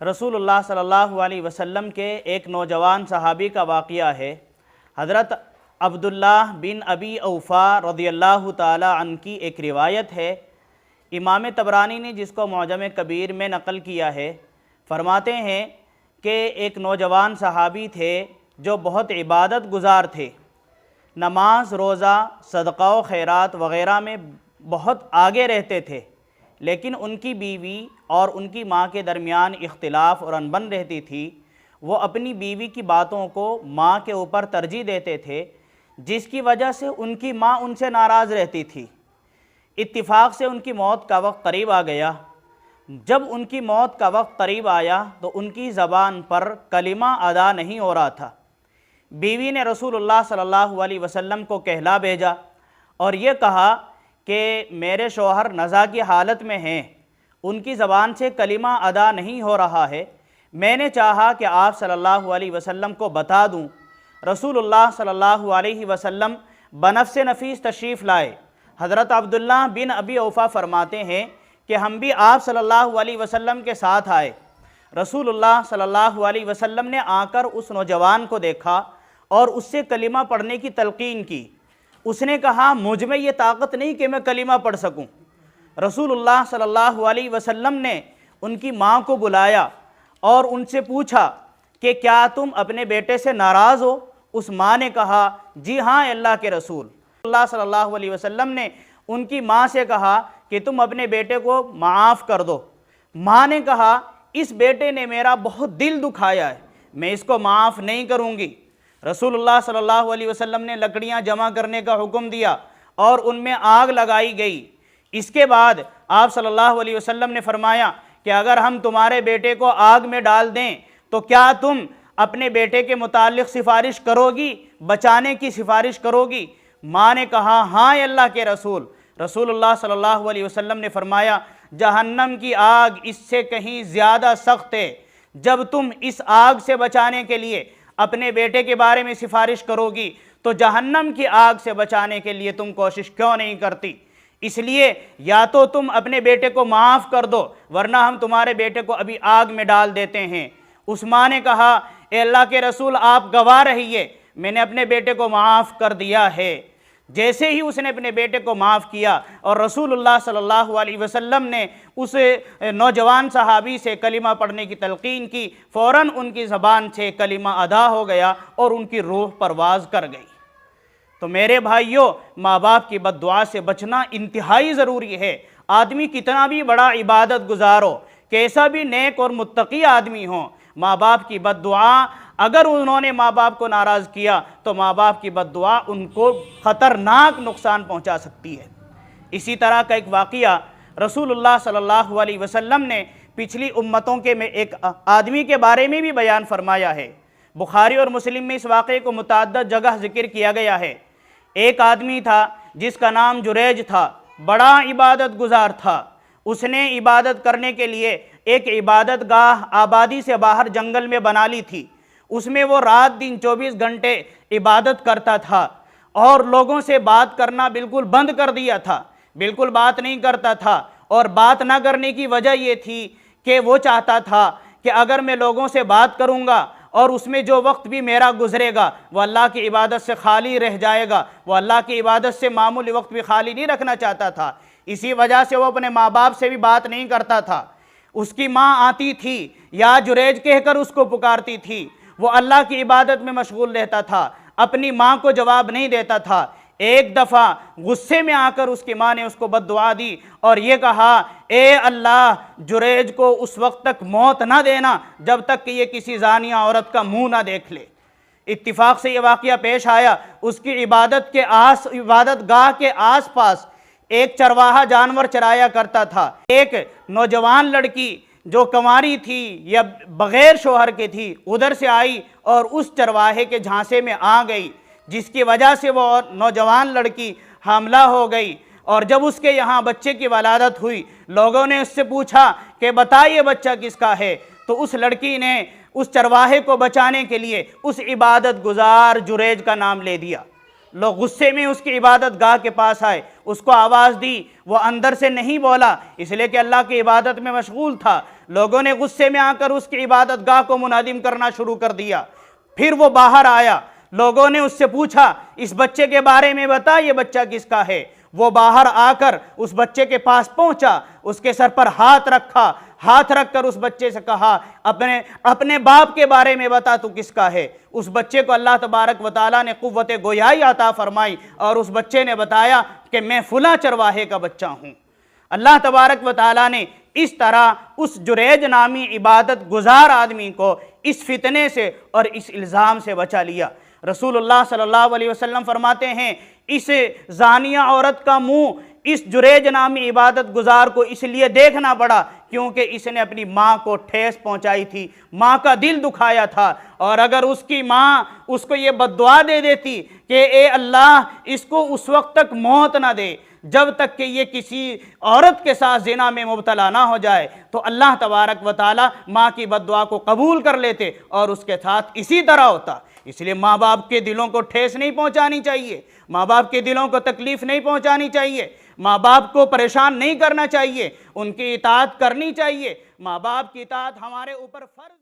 रसूलुल्लाह सल्लल्लाहु अलैहि वसल्लम के एक नौजवान सहाबी का वाक़या है। हज़रत अब्दुल्लाह बिन अबी औफ़ा रज़ियल्लाहु ताला अन्हु की एक रिवायत है। इमाम तबरानी ने जिसको मुअजम कबीर में नक़ल किया है। फ़रमाते हैं कि एक नौजवान सहाबी थे जो बहुत इबादत गुज़ार थे, नमाज, रोज़ा, सदक़ा व खैरात वग़ैरह में बहुत आगे रहते थे, लेकिन उनकी बीवी और उनकी माँ के दरमियान इख्तिलाफ़ और अनबन रहती थी। वो अपनी बीवी की बातों को माँ के ऊपर तरजीह देते थे, जिसकी वजह से उनकी माँ उनसे नाराज़ रहती थी। इत्तिफ़ाक़ से उनकी मौत का वक्त करीब आ गया। जब उनकी मौत का वक्त करीब आया तो उनकी ज़बान पर कलिमा अदा नहीं हो रहा था। बीवी ने रसूलुल्लाह सल्लल्लाहु अलैहि वसल्लम को कहला भेजा और ये कहा कि मेरे शौहर नज़ा की हालत में हैं, उनकी ज़बान से कलिमा अदा नहीं हो रहा है। मैंने चाहा कि आप सल्लल्लाहु अलैहि वसल्लम को बता दूं। रसूलुल्लाह सल्लल्लाहु अलैहि वसल्लम बनफ़्स नफ़ीस तशरीफ़ लाए। हज़रत अब्दुल्लाह बिन अबी औफ़ा फ़रमाते हैं कि हम भी आप सल्लल्लाहु अलैहि वसल्लम के साथ आए। रसूलुल्लाह सल्लल्लाहु अलैहि वसल्लम ने आकर उस नौजवान को देखा और उससे कलिमा पढ़ने की तलक़ीन की। उसने कहा, मुझ में ये ताकत नहीं कि मैं कलिमा पढ़ सकूं। रसूलुल्लाह सल्लल्लाहु अलैहि वसल्लम ने उनकी माँ को बुलाया और उनसे पूछा कि क्या तुम अपने बेटे से नाराज़ हो? उस माँ ने कहा, जी हाँ अल्लाह के रसूल। रसूलुल्लाह सल्लल्लाहु अलैहि वसल्लम ने उनकी माँ से कहा कि तुम अपने बेटे को माफ़ कर दो। माँ ने कहा, इस बेटे ने मेरा बहुत दिल दुखाया है, मैं इसको माफ़ नहीं करूँगी। रसूलुल्लाह सल्लल्लाहु अलैहि वसल्लम ने लकड़ियाँ जमा करने का हुक्म दिया और उनमें आग लगाई गई। इसके बाद आप सल्लल्लाहु अलैहि वसल्लम ने फरमाया कि अगर हम तुम्हारे बेटे को आग में डाल दें तो क्या तुम अपने बेटे के मुताल्लिक़ सिफारिश करोगी, बचाने की सिफारिश करोगी? माँ ने कहा, हाँ अल्लाह के रसूल। रसूलुल्लाह सल्लल्लाहु अलैहि वसल्लम ने फरमाया, जहन्नम की आग इससे कहीं ज़्यादा सख्त है। जब तुम इस आग से बचाने के लिए अपने बेटे के बारे में सिफारिश करोगी तो जहन्नम की आग से बचाने के लिए तुम कोशिश क्यों नहीं करती? इसलिए या तो तुम अपने बेटे को माफ़ कर दो, वरना हम तुम्हारे बेटे को अभी आग में डाल देते हैं। उस माँ ने कहा, ए अल्लाह के रसूल, आप गवाह रहिए, मैंने अपने बेटे को माफ़ कर दिया है। जैसे ही उसने अपने बेटे को माफ़ किया और रसूलुल्लाह सल्लल्लाहु अलैहि वसल्लम ने उस नौजवान सहाबी से कलिमा पढ़ने की तलक़ीन की, फ़ौरन उनकी ज़बान से कलिमा अदा हो गया और उनकी रूह परवाज़ कर गई। तो मेरे भाइयों, माँ बाप की बद्दुआ से बचना इंतहाई ज़रूरी है। आदमी कितना भी बड़ा इबादत गुज़ार हो, कैसा भी नेक और मुत्तकी आदमी हो, माँ बाप की बद्दुआ, अगर उन्होंने माँ बाप को नाराज़ किया तो माँ बाप की बद्दुआ उनको ख़तरनाक नुकसान पहुँचा सकती है। इसी तरह का एक वाक़या रसूलुल्लाह सल्लल्लाहु अलैहि वसल्लम ने पिछली उम्मतों के में एक आदमी के बारे में भी बयान फरमाया है। बुखारी और मुस्लिम में इस वाक़े को मुतअद्दिद जगह ज़िक्र किया गया है। एक आदमी था जिसका नाम जुरैज था, बड़ा इबादत गुज़ार था। उसने इबादत करने के लिए एक इबादत गाह आबादी से बाहर जंगल में बना ली थी। उसमें वो रात दिन 24 घंटे इबादत करता था और लोगों से बात करना बिल्कुल बंद कर दिया था, बिल्कुल बात नहीं करता था। और बात ना करने की वजह ये थी कि वो चाहता था कि अगर मैं लोगों से बात करूँगा और उसमें जो वक्त भी मेरा गुजरेगा वो अल्लाह की इबादत से खाली रह जाएगा। वो अल्लाह की इबादत से मामूली वक्त भी खाली नहीं रखना चाहता था। इसी वजह से वो अपने माँ बाप से भी बात नहीं करता था। उसकी माँ आती थी, या जुरैज कहकर उसको पुकारती थी। वो अल्लाह की इबादत में मशगूल रहता था, अपनी माँ को जवाब नहीं देता था। एक दफ़ा गुस्से में आकर उसकी माँ ने उसको बद्दुआ दी और ये कहा, ए अल्लाह, जुरैज को उस वक्त तक मौत ना देना जब तक कि ये किसी ज़ानिया औरत का मुंह ना देख ले। इत्तिफाक से ये वाक़या पेश आया। उसकी इबादत गाह के आस पास एक चरवाहा जानवर चराया करता था। एक नौजवान लड़की जो कंवारी थी या बग़ैर शोहर की थी, उधर से आई और उस चरवाहे के झांसे में आ गई, जिसकी वजह से वो नौजवान लड़की हामला हो गई। और जब उसके यहाँ बच्चे की वलादत हुई, लोगों ने उससे पूछा कि बताइए बच्चा किसका है? तो उस लड़की ने उस चरवाहे को बचाने के लिए उस इबादत गुजार जुरैज का नाम ले दिया। लोग गुस्से में उसकी इबादत गाह के पास आए, उसको आवाज़ दी, वो अंदर से नहीं बोला इसलिए कि अल्लाह की इबादत में मशगूल था। लोगों ने गुस्से में आकर उसकी इबादत गाह को मुनादिम करना शुरू कर दिया। फिर वो बाहर आया, लोगों ने उससे पूछा इस बच्चे के बारे में बता, ये बच्चा किसका है। वो बाहर आकर उस बच्चे के पास पहुंचा, उसके सर पर हाथ रखा, हाथ रखकर उस बच्चे से कहा अपने बाप के बारे में बता, तू किसका है। उस बच्चे को अल्लाह तबारक व तआला ने कुव्वत गोयाई अता फरमाई और उस बच्चे ने बताया कि मैं फुला चरवाहे का बच्चा हूँ। अल्लाह तबारक व तआला ने इस तरह उस जुरैज नामी इबादत गुजार आदमी को इस फितने से और इस इल्ज़ाम से बचा लिया। रसूलुल्लाह सल्लल्लाहु अलैहि वसल्लम फरमाते हैं, इस जानिया औरत का मुंह इस जुरैज नामी इबादत गुजार को इसलिए देखना पड़ा क्योंकि इसने अपनी माँ को ठेस पहुँचाई थी, माँ का दिल दुखाया था। और अगर उसकी माँ उसको ये बद्दुआ दे देती कि ए अल्लाह इसको उस वक्त तक मौत ना दे जब तक कि ये किसी औरत के साथ ज़िना में मुब्तला ना हो जाए, तो अल्लाह तबारक व तआला माँ की बद्दुआ को कबूल कर लेते और उसके साथ इसी तरह होता। इसलिए माँ बाप के दिलों को ठेस नहीं पहुँचानी चाहिए, माँ बाप के दिलों को तकलीफ़ नहीं पहुँचानी चाहिए, माँ बाप को परेशान नहीं करना चाहिए, उनकी इताअत करनी चाहिए। माँ बाप की इताअत हमारे ऊपर फ़र्ज़